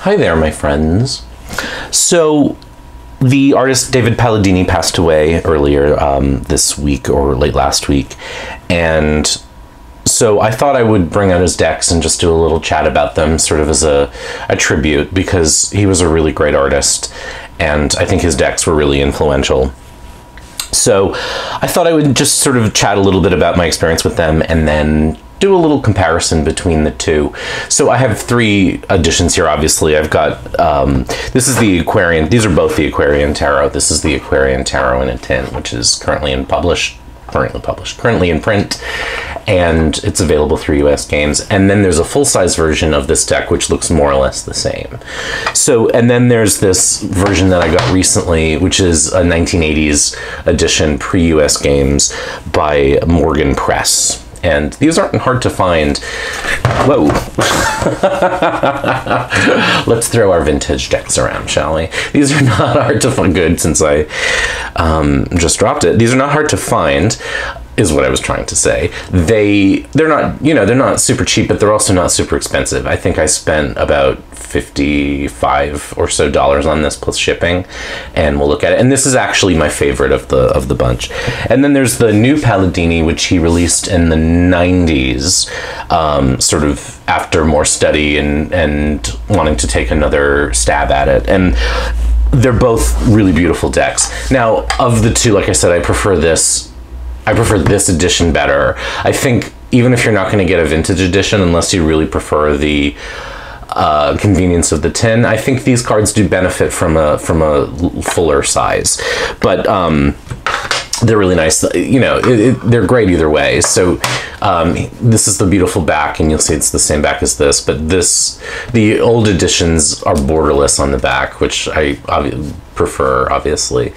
Hi there, my friends. So, the artist David Palladini passed away earlier this week or late last week, and so I thought I would bring out his decks and just do a little chat about them, sort of as a tribute, because he was a really great artist, and I think his decks were really influential. So I thought I would just sort of chat a little bit about my experience with them and then do a little comparison between the two. So I have three editions here, obviously. I've got, this is the Aquarian, these are both the Aquarian Tarot. This is the Aquarian Tarot in a tin, which is currently in print, and it's available through US Games. And then there's a full-size version of this deck, which looks more or less the same. So, and then there's this version that I got recently, which is a 1980s edition pre-US Games by Morgan Press. And these aren't hard to find. Whoa. Let's throw our vintage decks around, shall we? These are not hard to find. Good, since I just dropped it. These are not hard to find, is what I was trying to say. They're not, you know, they're not super cheap, but they're also not super expensive. I think I spent about $55 or so on this plus shipping, and we'll look at it. And this is actually my favorite of the bunch. And then there's the new Paladini, which he released in the 90s, sort of after more study and wanting to take another stab at it. And they're both really beautiful decks. Now, of the two, like I said, I prefer this edition better. I think even if you're not going to get a vintage edition, unless you really prefer the convenience of the tin, I think these cards do benefit from a fuller size. But they're really nice. You know, they're great either way. So this is the beautiful back, and you'll see it's the same back as this. But the old editions are borderless on the back, which I prefer, obviously.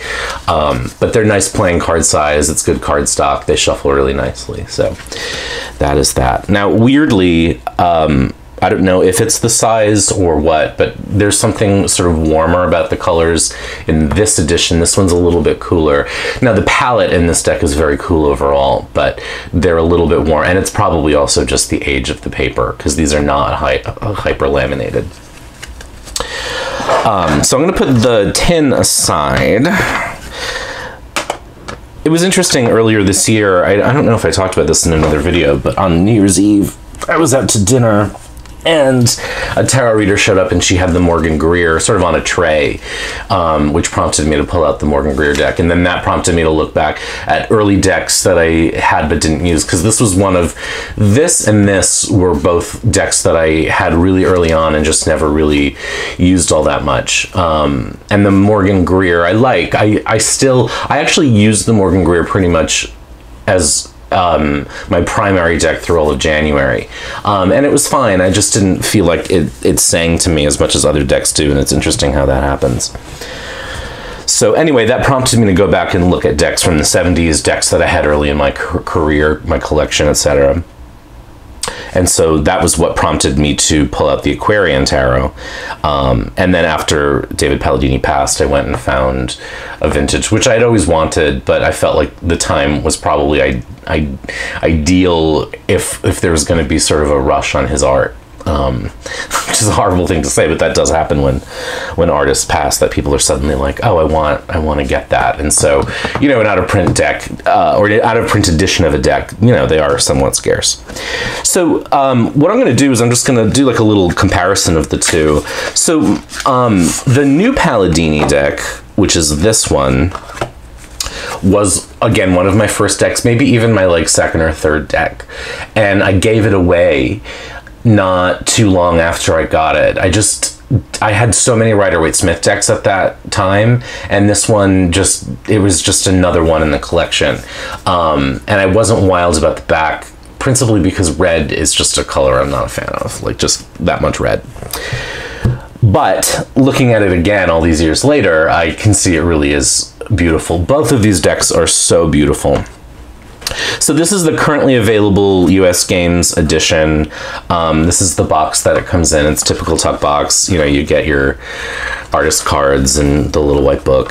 But they're nice playing card size. It's good card stock. They shuffle really nicely. So that is that. Now, weirdly, I don't know if it's the size or what, but there's something sort of warmer about the colors in this edition. This one's a little bit cooler. Now, the palette in this deck is very cool overall, but they're a little bit warm, and it's probably also just the age of the paper, because these are not hyper laminated. So I'm going to put the tin aside. It was interesting earlier this year. I don't know if I talked about this in another video, but on New Year's Eve, I was out to dinner, and a tarot reader showed up, and she had the Morgan Greer sort of on a tray, which prompted me to pull out the Morgan Greer deck. And then that prompted me to look back at early decks that I had but didn't use, because this was one of, this and this were both decks that I had really early on and just never really used all that much. And the Morgan Greer I actually used the Morgan Greer pretty much as my primary deck through all of January, and it was fine. I just didn't feel like it sang to me as much as other decks do, and it's interesting how that happens. So anyway, that prompted me to go back and look at decks from the 70s, decks that I had early in my career, my collection, etc. And so that was what prompted me to pull out the Aquarian Tarot. And then after David Palladini passed, I went and found a vintage, which I'd always wanted, but I felt like the time was probably ideal if there was going to be sort of a rush on his art. Which is a horrible thing to say, but that does happen when artists pass, that people are suddenly like, oh, I want to get that. And so, you know, an out of print deck, or an out of print edition of a deck, you know, they are somewhat scarce. So what I'm going to do is I'm just going to do like a little comparison of the two. So the new Paladini deck, which is this one, was again one of my first decks, maybe even my like second or third deck, and I gave it away not too long after I got it. I had so many Rider-Waite-Smith decks at that time, and this one it was just another one in the collection. And I wasn't wild about the back, principally because red is just a color I'm not a fan of, like just that much red. But looking at it again all these years later, I can see it really is beautiful. Both of these decks are so beautiful. So this is the currently available US Games edition. This is the box that it comes in. It's typical tuck box. You know, you get your artist cards and the little white book.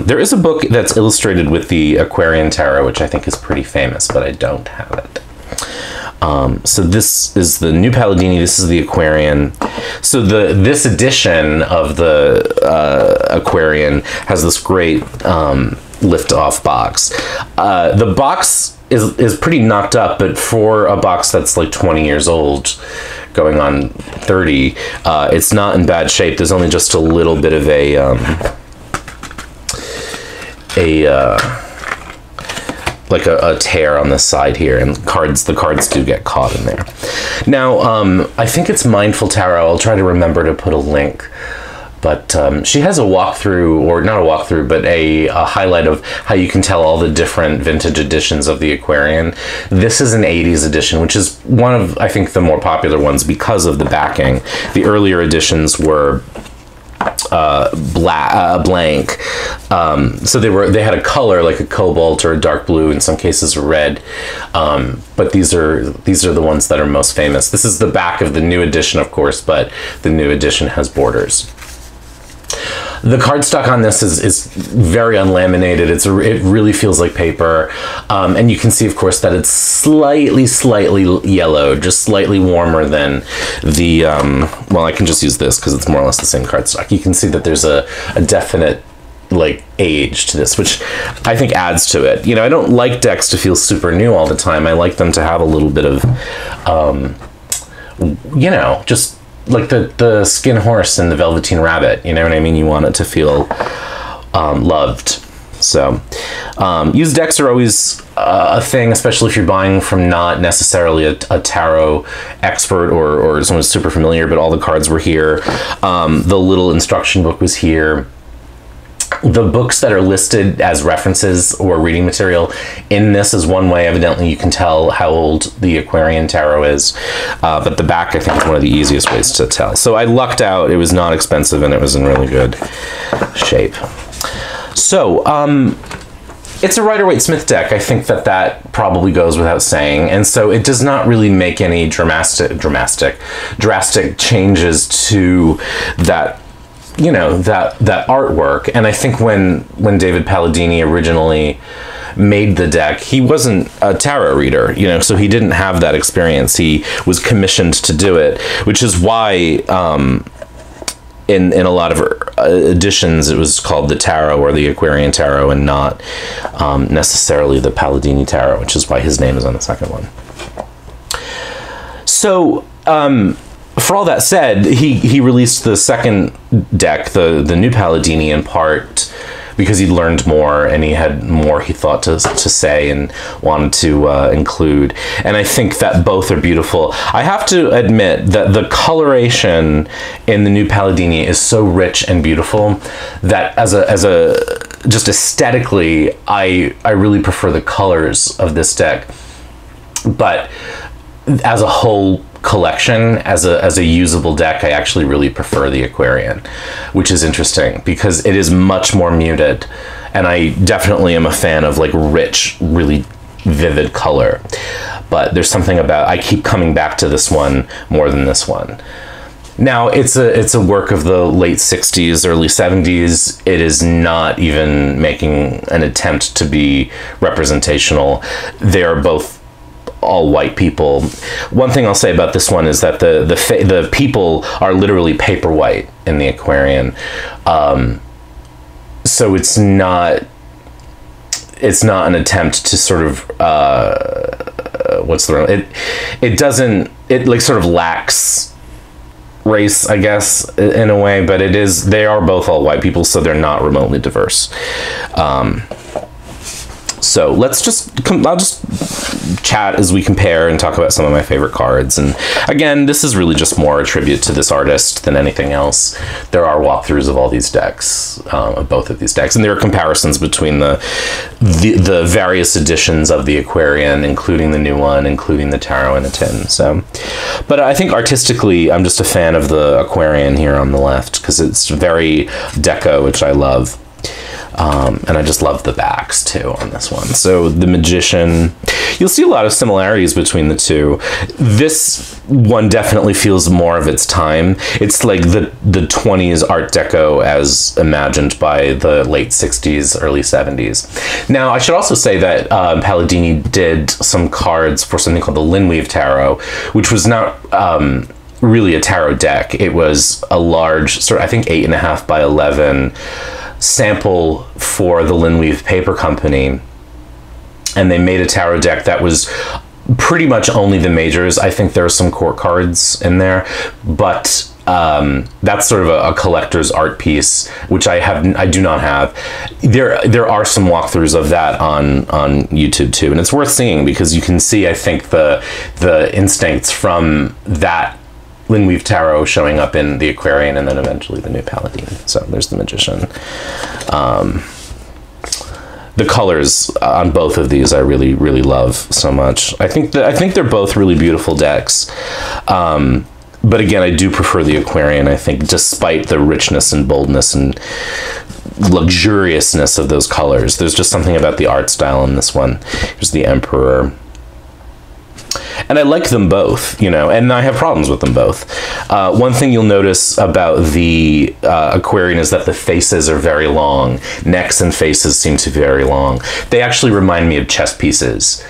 There is a book that's illustrated with the Aquarian Tarot, which I think is pretty famous, but I don't have it. So this is the new Paladini. This is the Aquarian. So this edition of the Aquarian has this great lift-off box. The box is pretty knocked up, but for a box that's like 20 years old, going on 30, it's not in bad shape. There's only just a little bit of a tear on the side here, and the cards do get caught in there. Now, I think it's Mindful Tarot. I'll try to remember to put a link. But she has a walkthrough, or not a walkthrough, but a highlight of how you can tell all the different vintage editions of the Aquarian. This is an 80s edition, which is one of, I think, the more popular ones because of the backing. The earlier editions were blank, so they had a color like a cobalt or a dark blue, in some cases red, but these are the ones that are most famous. This is the back of the new edition, of course, but the new edition has borders. The cardstock on this is very unlaminated. It really feels like paper, and you can see, of course, that it's slightly yellow, just slightly warmer than the. Well, I can just use this because it's more or less the same cardstock. You can see that there's a definite like age to this, which I think adds to it. You know, I don't like decks to feel super new all the time. I like them to have a little bit of, you know, just like the Skin Horse and the Velveteen Rabbit, you know what I mean? You want it to feel loved. So used decks are always a thing, especially if you're buying from not necessarily a tarot expert or someone who's super familiar, but all the cards were here. The little instruction book was here. The books that are listed as references or reading material in this is one way. Evidently, you can tell how old the Aquarian tarot is, but the back, I think, is one of the easiest ways to tell. So I lucked out. It was not expensive, and it was in really good shape. So it's a Rider-Waite-Smith deck. I think that probably goes without saying, and so it does not really make any drastic changes to that. You know, that artwork. And I think when David Palladini originally made the deck, he wasn't a tarot reader, you know, so he didn't have that experience. He was commissioned to do it, which is why in a lot of editions it was called the Tarot or the Aquarian Tarot, and not necessarily the Palladini Tarot, which is why his name is on the second one. So for all that said, he released the second deck, the new Paladini, in part because he'd learned more and he had more he thought to say and wanted to include. And I think that both are beautiful. I have to admit that the coloration in the new Paladini is so rich and beautiful that as a just aesthetically, I really prefer the colors of this deck. But as a whole collection, as a usable deck, I actually really prefer the Aquarian, which is interesting because it is much more muted, and I definitely am a fan of like rich, really vivid color. But there's something about, I keep coming back to this one more than this one. Now, it's a work of the late 60s, early 70s. It is not even making an attempt to be representational. They are both all white people. One thing I'll say about this one is that the people are literally paper white in the Aquarian, so it's not an attempt to sort of what's the word? It like sort of lacks race, I guess, in a way, but they are both all white people, so they're not remotely diverse. So I'll just chat as we compare and talk about some of my favorite cards. And again, this is really just more a tribute to this artist than anything else. There are walkthroughs of all these decks, of both of these decks, and there are comparisons between the various editions of the Aquarian, including the new one, including the Tarot in a Tin. So, but I think artistically, I'm just a fan of the Aquarian here on the left because it's very deco, which I love. And I just love the backs too on this one. So the Magician, you'll see a lot of similarities between the two. This one definitely feels more of its time. It's like the 20s Art Deco as imagined by the late 60s, early 70s. Now, I should also say that Palladini did some cards for something called the Lindley of Tarot, which was not really a tarot deck. It was a large, sort of, I think 8.5 by 11 sample for the Lindley Paper Company, and they made a tarot deck that was pretty much only the majors. I think there are some court cards in there, but that's sort of a collector's art piece, which I do not have. There are some walkthroughs of that on YouTube too, and it's worth seeing because you can see, I think, the instincts from that Lindley Tarot showing up in the Aquarian and then eventually the new Paladini. So there's the Magician. The colors on both of these I really, really love so much. I think they're both really beautiful decks. But again, I do prefer the Aquarian, I think, despite the richness and boldness and luxuriousness of those colors. There's just something about the art style in this one. Here's the Emperor. And I like them both, you know, and I have problems with them both. One thing you'll notice about the Aquarian is that the faces are very long. Necks and faces seem to be very long. They actually remind me of chess pieces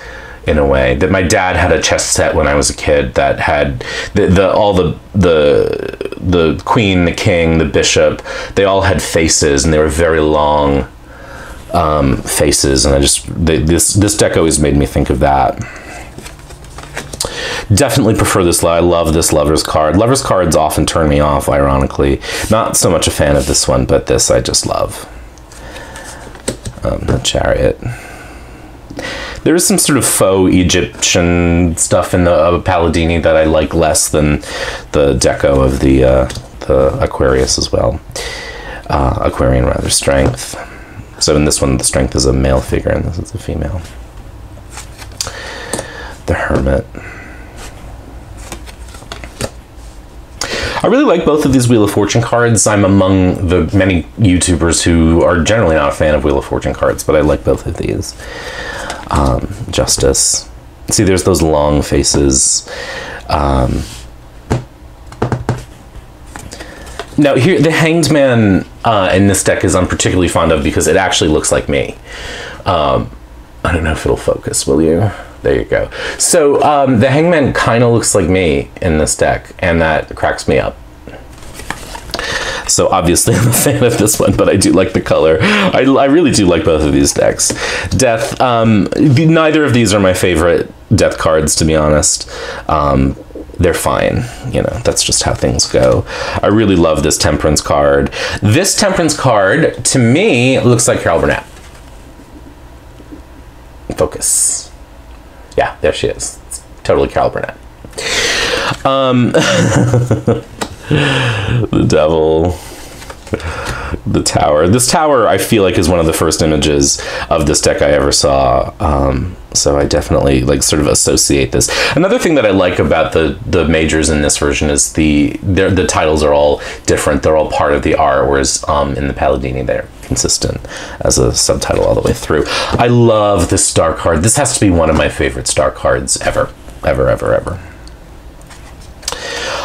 in a way. That my dad had a chess set when I was a kid that had all the queen, the king, the bishop. They all had faces, and they were very long faces. And this deck always made me think of that. Definitely prefer this. I love this Lover's card. Lover's cards often turn me off, ironically. Not so much a fan of this one, but this I just love. The Chariot. There is some sort of faux Egyptian stuff in the Palladini that I like less than the deco of the Aquarius as well. Aquarian, rather, Strength. So in this one, the Strength is a male figure, and this is a female. The Hermit. I really like both of these Wheel of Fortune cards. I'm among the many YouTubers who are generally not a fan of Wheel of Fortune cards, but I like both of these. Justice. See, there's those long faces. Now, here, the Hanged Man in this deck is I'm particularly fond of because it actually looks like me. I don't know if it'll focus, will you? There you go. So the Hangman kind of looks like me in this deck, and that cracks me up. So obviously I'm a fan of this one, but I do like the color. I really do like both of these decks. Death. Neither of these are my favorite Death cards, to be honest. They're fine. You know, that's just how things go. I really love this Temperance card. This Temperance card, to me, looks like Carol Burnett. Focus. Yeah, there she is. It's totally Carol Burnett. The Devil. The Tower. This Tower, I feel like, is one of the first images of this deck I ever saw. So I definitely like sort of associate this. Another thing that I like about the majors in this version is the titles are all different. They're all part of the art, whereas in the Paladini they're consistent as a subtitle all the way through. I love this star card. This has to be one of my favorite star cards ever. Ever, ever, ever.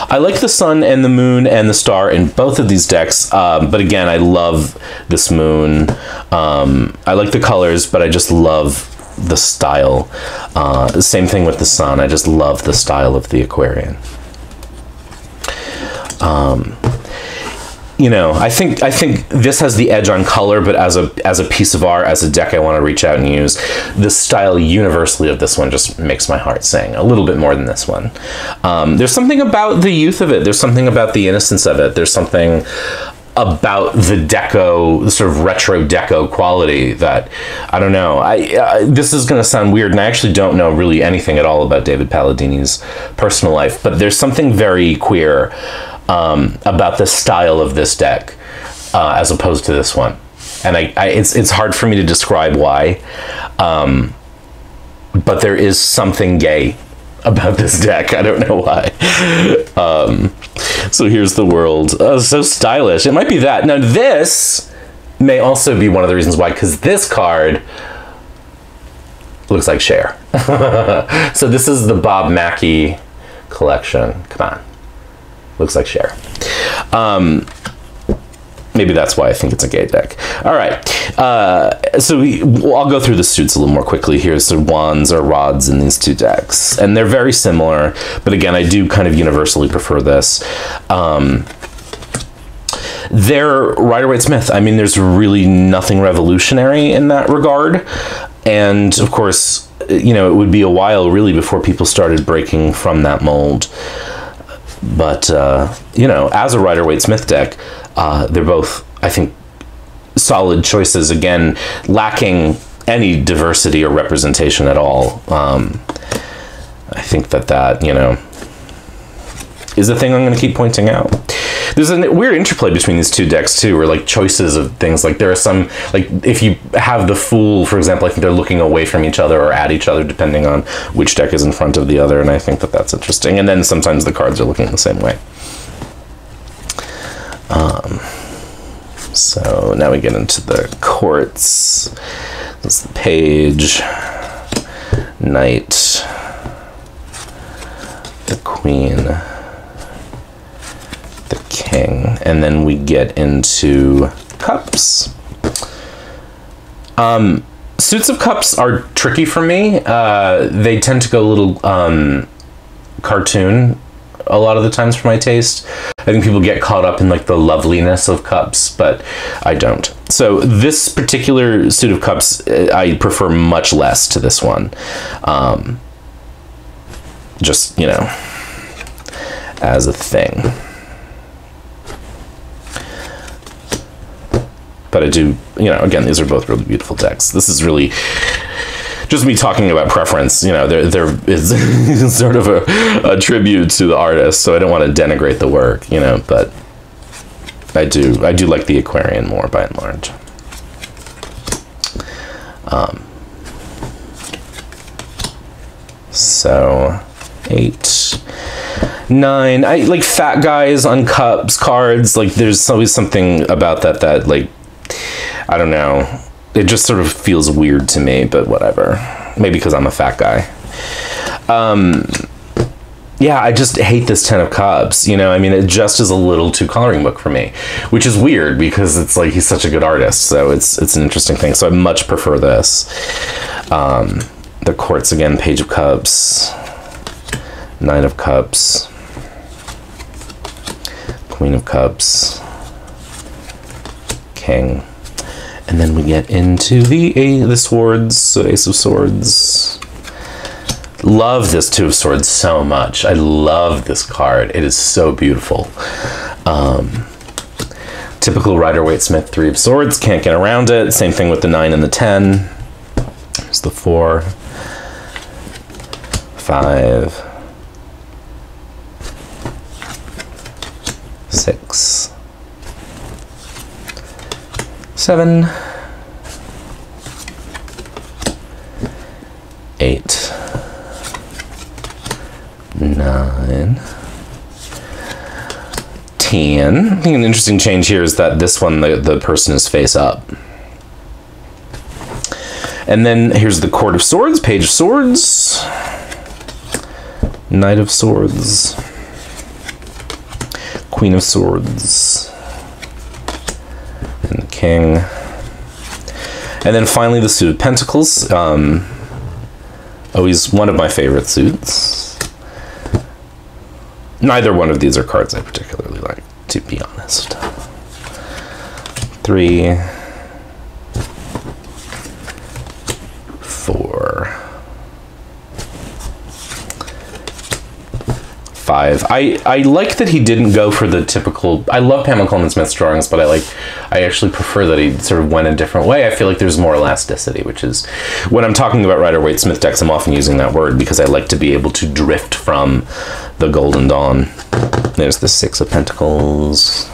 I like the sun and the moon and the star in both of these decks, but again, I love this moon. I like the colors, but I just love the style. Same thing with the sun. I just love the style of the Aquarian. You know, I think this has the edge on color, but as a piece of art, as a deck I want to reach out and use, the style universally of this one just makes my heart sing a little bit more than this one. There's something about the youth of it. There's something about the innocence of it. There's something about the deco, the sort of retro deco quality that, I don't know. This is going to sound weird, and I actually don't know really anything at all about David Palladini's personal life, but there's something very queer about the style of this deck as opposed to this one, and it's hard for me to describe why, but there is something gay about this deck. I don't know why. So here's the World. Oh, so stylish. It might be that. Now this may also be one of the reasons why, because this card looks like Cher. So this is the Bob Mackie collection. Come on. Looks like Cher. Maybe that's why I think it's a gay deck. All right. So I'll go through the suits a little more quickly here. So wands or rods in these two decks. And they're very similar. But again, I do kind of universally prefer this. They're Rider-Waite-Smith. I mean, there's really nothing revolutionary in that regard. And of course, you know, it would be a while really before people started breaking from that mold. But, you know, as a Rider-Waite-Smith deck, they're both, I think, solid choices. Again, lacking any diversity or representation at all. I think that, you know, is a thing I'm going to keep pointing out. There's a weird interplay between these two decks too, or like choices of things. Like there are some, like if you have the Fool, for example, I think they're looking away from each other or at each other depending on which deck is in front of the other, and I think that that's interesting. And then sometimes the cards are looking the same way. So now we get into the courts. This is the Page, Knight, the Queen, the King, and then we get into Cups. Suits of Cups are tricky for me. They tend to go a little cartoon a lot of the times for my taste. I think people get caught up in like the loveliness of cups, but I don't. So this particular suit of cups, I prefer much less to this one. Just, you know, as a thing. But I do, you know, again, these are both really beautiful decks. This is really just me talking about preference. You know, there is sort of a tribute to the artist, so I don't want to denigrate the work, you know, but I do like the Aquarian more by and large. So 8, 9. I like fat guys on cups cards. Like there's always something about that like, I don't know. It just sort of feels weird to me, but whatever. Maybe because I'm a fat guy. Yeah, I just hate this 10 of Cups. You know, I mean, it just is a little too coloring book for me, which is weird because it's like he's such a good artist. So it's an interesting thing. So I much prefer this. The courts again, Page of Cups, 9 of Cups, Queen of Cups, King. And then we get into the swords, so Ace of Swords. Love this Two of Swords so much. I love this card. It is so beautiful. Typical Rider-Waite-Smith 3 of Swords. Can't get around it. Same thing with the 9 and the 10. There's the 4, 5, 6, 7, 8, 9, 10. I think an interesting change here is that this one, the person is face up. And then here's the Court of Swords, Page of Swords, Knight of Swords, Queen of Swords, and the King. And then finally the suit of Pentacles. Always one of my favorite suits. Neither one of these are cards I particularly like, to be honest. 3, 4, 5. I like that he didn't go for the typical. I love Pamela Coleman Smith's drawings, but I actually prefer that he sort of went a different way. I feel like there's more elasticity, which is when I'm talking about Rider-Waite-Smith decks, I'm often using that word because I like to be able to drift from the Golden Dawn. There's the 6 of Pentacles.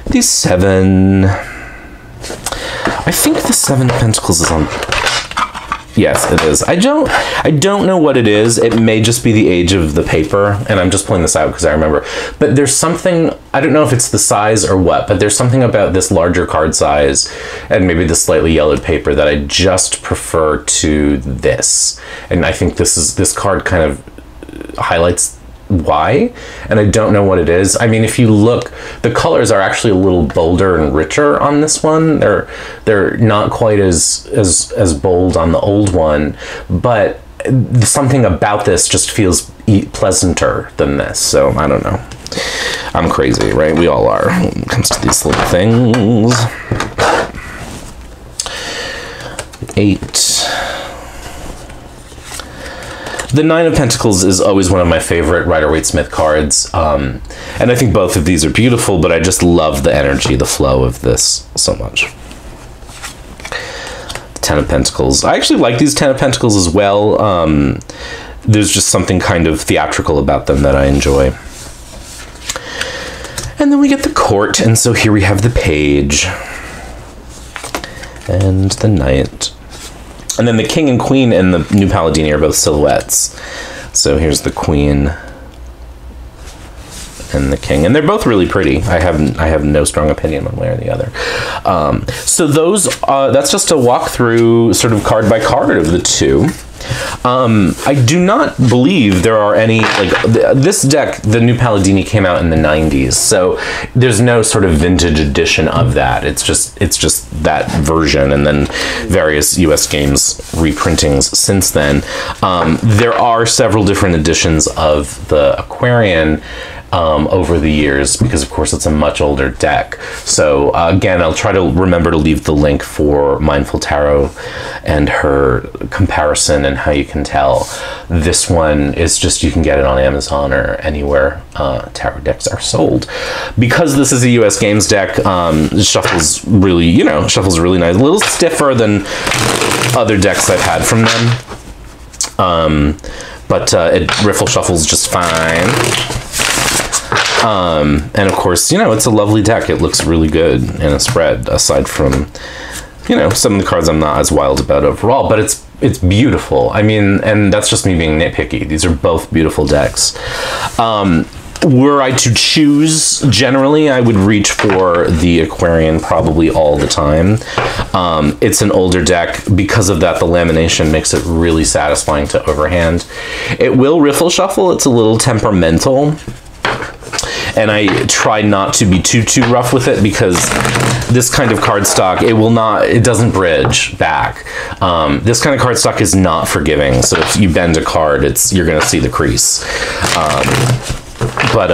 The 7. I think the 7 of Pentacles is on Yes, it is. I don't know what it is. It may just be the age of the paper, and I'm just pulling this out because I remember. But there's something, I don't know if it's the size or what, but there's something about this larger card size and maybe the slightly yellowed paper that I just prefer to this. And I think this card kind of highlights why, and I don't know what it is. I mean, if you look, the colors are actually a little bolder and richer on this one. They're not quite as bold on the old one, but something about this just feels pleasanter than this. So I don't know. I'm crazy, right? We all are when it comes to these little things. 8. The Nine of Pentacles is always one of my favorite Rider-Waite-Smith cards, and I think both of these are beautiful, but I just love the energy, the flow of this so much. The Ten of Pentacles. I actually like these Ten of Pentacles as well. There's just something kind of theatrical about them that I enjoy. And then we get the Court, and so here we have the Page and the Knight. And then the King and Queen and the new Paladini are both silhouettes. So here's the Queen and the King, and they're both really pretty. I have no strong opinion one way or the other. So those that's just a walkthrough, sort of card by card of the two. I do not believe there are any, like, this deck, the new Paladini came out in the 90s, so there's no sort of vintage edition of that. It's just that version, and then various US Games reprintings since then. There are several different editions of the Aquarian over the years, because of course it's a much older deck. So again, I'll try to remember to leave the link for Mindful Tarot and her comparison and how you can tell. This one is just, you can get it on Amazon or anywhere tarot decks are sold. Because this is a US Games deck, shuffles really, shuffles really nice. A little stiffer than other decks I've had from them. But it riffle shuffles just fine. And of course, it's a lovely deck. It looks really good in a spread, aside from, some of the cards I'm not as wild about overall, but it's beautiful. I mean, and that's just me being nitpicky. These are both beautiful decks. Were I to choose, generally, I would reach for the Aquarian probably all the time. It's an older deck. Because of that, the lamination makes it really satisfying to overhand. It will riffle shuffle. It's a little temperamental. And I try not to be too rough with it, because this kind of cardstock, it doesn't bridge back. This kind of cardstock is not forgiving, so if you bend a card, you're gonna see the crease. But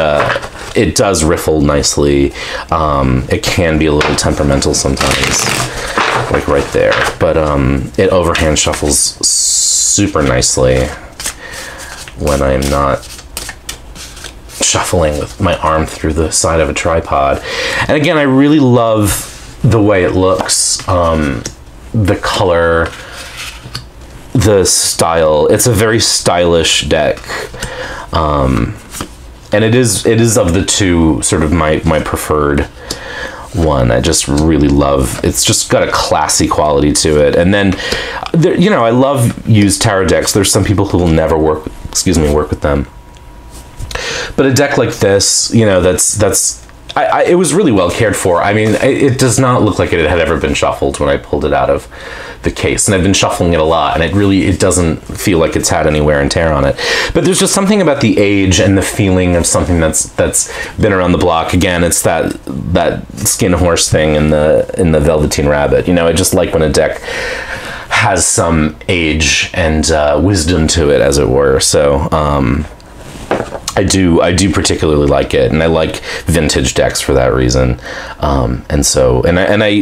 it does riffle nicely. It can be a little temperamental sometimes, like right there. But it overhand shuffles super nicely when I'm not shuffling with my arm through the side of a tripod. And again, I really love the way it looks, the color, the style. It's a very stylish deck, and it is of the two sort of my preferred one. I just really love, it's just got a classy quality to it. And then there, I love used tarot decks. There's some people who will never work with them. But a deck like this, it was really well cared for. I mean, it does not look like it had ever been shuffled when I pulled it out of the case, and I've been shuffling it a lot, and it doesn't feel like it's had any wear and tear on it. But there's just something about the age and the feeling of something that's been around the block. Again, it's that skin horse thing in the Velveteen Rabbit. I just like when a deck has some age and wisdom to it, as it were. So I do particularly like it, and I like vintage decks for that reason. And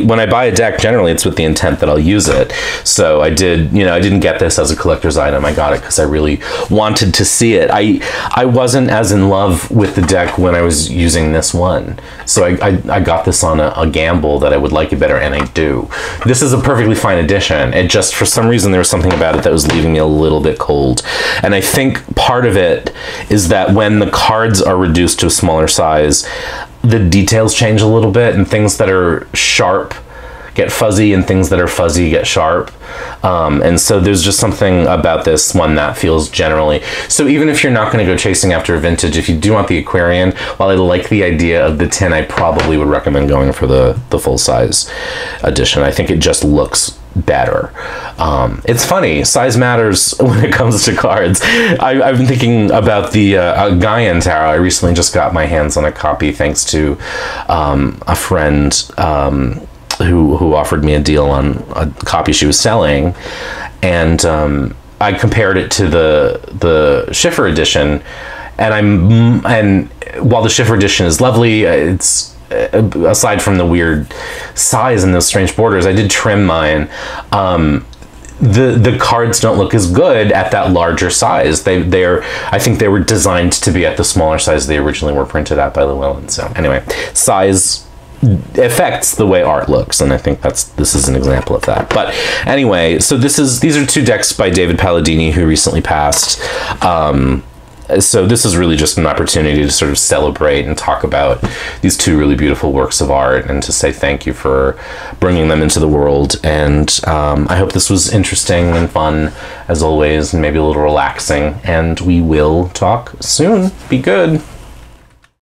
when I buy a deck, generally it's with the intent that I'll use it. So I didn't get this as a collector's item. I got it because I really wanted to see it. I wasn't as in love with the deck when I was using this one, so I got this on a gamble that I would like it better, and I do. This is a perfectly fine edition. It just, for some reason, there was something about it that was leaving me a little bit cold. And I think part of it is that when the cards are reduced to a smaller size, the details change a little bit, and things that are sharp get fuzzy, and things that are fuzzy get sharp. And so there's just something about this one that feels generally, so even if you're not going to go chasing after a vintage, if you do want the Aquarian, while I like the idea of the tin, I probably would recommend going for the full size edition. I think it just looks better. It's funny, size matters when it comes to cards. I've been thinking about the Gaian Tarot. I recently just got my hands on a copy thanks to a friend who offered me a deal on a copy she was selling, and I compared it to the Schiffer edition, and while the Schiffer edition is lovely, it's aside from the weird size and those strange borders, I did trim mine. The cards don't look as good at that larger size. I think they were designed to be at the smaller size they originally were printed at by Llewellyn. So anyway, size affects the way art looks, and I think this is an example of that. But anyway, so these are 2 decks by David Palladini, who recently passed. So this is really just an opportunity to sort of celebrate and talk about these 2 really beautiful works of art, and to say thank you for bringing them into the world. And I hope this was interesting and fun as always, and maybe a little relaxing, and we will talk soon. Be good.